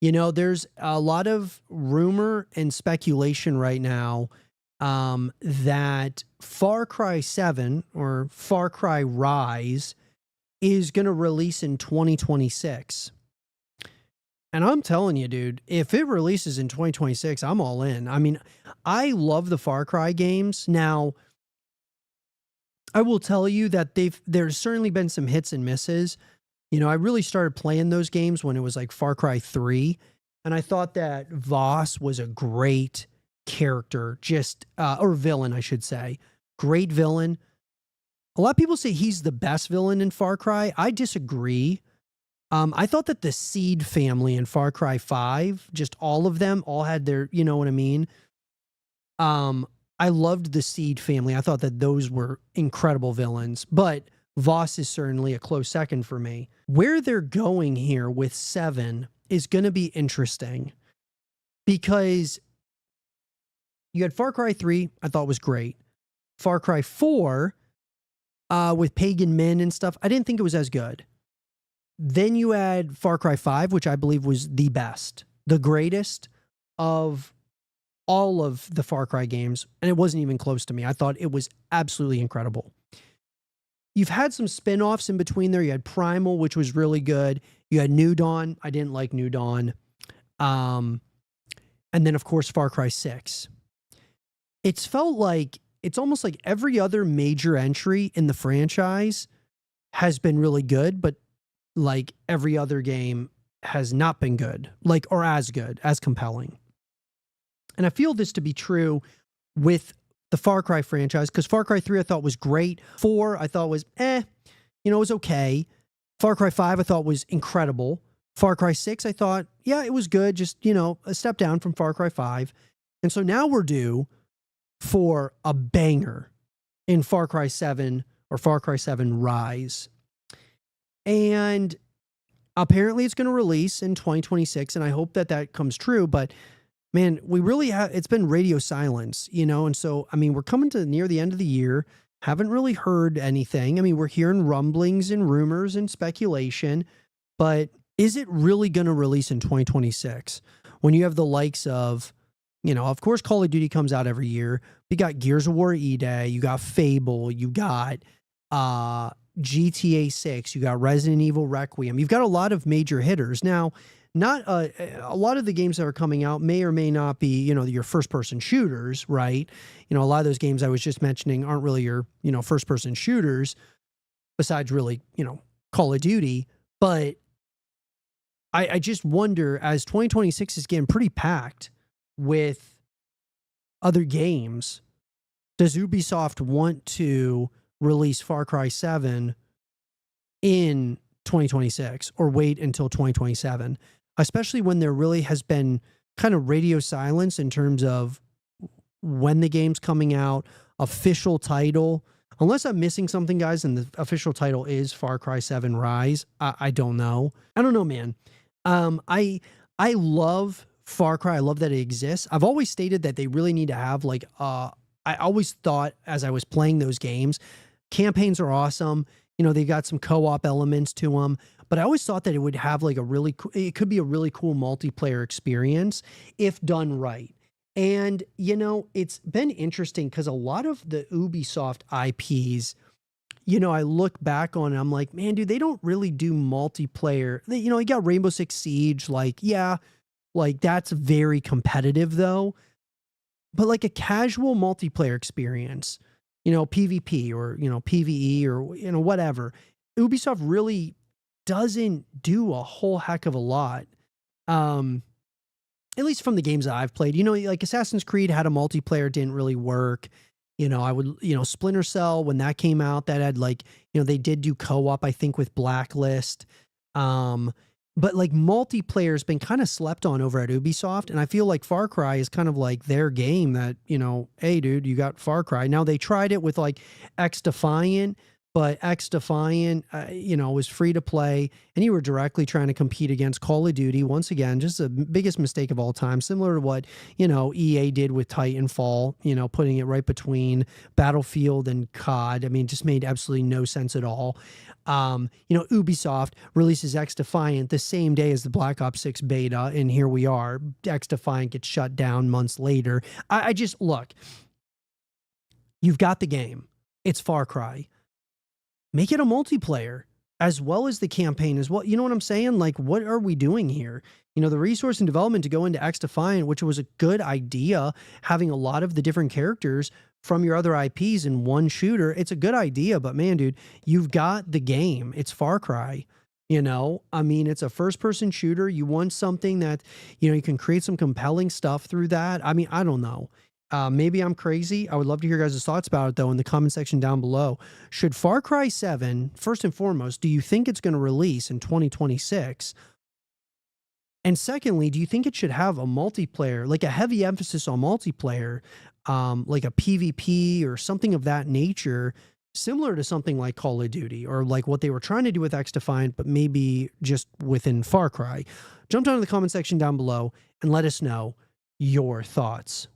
There's a lot of rumor and speculation right now that Far Cry 7 or Far Cry Rise is going to release in 2026. And I'm telling you, dude, if it releases in 2026, I'm all in. I mean, I love the Far Cry games. Now, I will tell you that there's certainly been some hits and misses. I really started playing those games when it was like Far Cry 3, and I thought that Voss was a great character, or villain, I should say. Great villain. A lot of people say he's the best villain in Far Cry. I disagree. I thought that the Seed family in Far Cry 5, just all of them, all had their, you know what I mean? I loved the Seed family. I thought that those were incredible villains, but Voss is certainly a close second for me. Where they're going here with 7 is going to be interesting because you had Far Cry 3, I thought was great. Far Cry 4, with Pagan Min and stuff, I didn't think it was as good. Then you had Far Cry 5, which I believe was the best, the greatest of all of the Far Cry games, and it wasn't even close to me. I thought it was absolutely incredible. You've had some spin-offs in between there. You had Primal, which was really good. You had New Dawn. I didn't like New Dawn. And then, of course, Far Cry 6. It's felt like, it's almost like every other major entry in the franchise has been really good, but like every other game has not been good, or as good, as compelling. And I feel this to be true with the Far Cry franchise, because Far Cry 3 I thought was great. 4 I thought was it was okay. Far Cry 5 I thought was incredible. Far Cry 6 I thought, yeah, it was good, just, a step down from Far Cry 5. And so now we're due for a banger in Far Cry 7 or Far Cry 7 Rise. And apparently it's going to release in 2026, and I hope that that comes true, but man, we really have, it's been radio silence, and so, I mean, we're coming to near the end of the year, haven't really heard anything. I mean, we're hearing rumblings and rumors and speculation, but is it really going to release in 2026 when you have the likes of, of course, Call of Duty comes out every year. You got Gears of War E-Day, you got Fable, you got GTA 6, you got Resident Evil Requiem. You've got a lot of major hitters. Now, not a lot of the games that are coming out may or may not be, your first person shooters, right? A lot of those games I was just mentioning aren't really your, first person shooters, besides really, Call of Duty. But I just wonder, as 2026 is getting pretty packed with other games, does Ubisoft want to release Far Cry 7 in 2026 or wait until 2027? Especially when there really has been kind of radio silence in terms of when the game's coming out, official title. Unless I'm missing something, guys, and the official title is Far Cry 7 Rise. I don't know. I don't know, man. I love Far Cry. I love that it exists. I've always stated that they really need to have I always thought as I was playing those games, campaigns are awesome. They got some co-op elements to them. But I always thought that it would have it could be a really cool multiplayer experience if done right. And, it's been interesting because a lot of the Ubisoft IPs, I look back on and I'm like, man, dude, they don't really do multiplayer. You got Rainbow Six Siege, that's very competitive though. But a casual multiplayer experience, PvP or, PvE or, whatever. Ubisoft really doesn't do a whole heck of a lot. At least from the games that I've played, Assassin's Creed had a multiplayer, didn't really work. Splinter Cell, when that came out, that had they did do co-op, I think, with Blacklist. But multiplayer has been kind of slept on over at Ubisoft. And I feel like Far Cry is kind of their game that, hey, dude, you got Far Cry. Now they tried it with X Defiant, but X Defiant, was free to play, and you were directly trying to compete against Call of Duty. Once again, just the biggest mistake of all time, similar to what, EA did with Titanfall, putting it right between Battlefield and COD. I mean, just made absolutely no sense at all. Ubisoft releases X Defiant the same day as the Black Ops 6 beta, and here we are. X Defiant gets shut down months later. I just, look, you've got the game. It's Far Cry. Make it a multiplayer as well as the campaign as well. You know what I'm saying? Like, what are we doing here? The resource and development to go into X Defiant, which was a good idea, having a lot of the different characters from your other IPs in one shooter. It's a good idea, but man, dude, you've got the game. It's Far Cry. I mean, it's a first person shooter. You want something that, you can create some compelling stuff through that. I mean, I don't know. Maybe I'm crazy. I would love to hear your guys' thoughts about it, though, in the comment section down below. Should Far Cry 7, first and foremost, do you think it's going to release in 2026? And secondly, do you think it should have a multiplayer, like a heavy emphasis on multiplayer, like a PvP or something of that nature, similar to something like Call of Duty or like what they were trying to do with X Defiant, but maybe just within Far Cry? Jump down to the comment section down below and let us know your thoughts.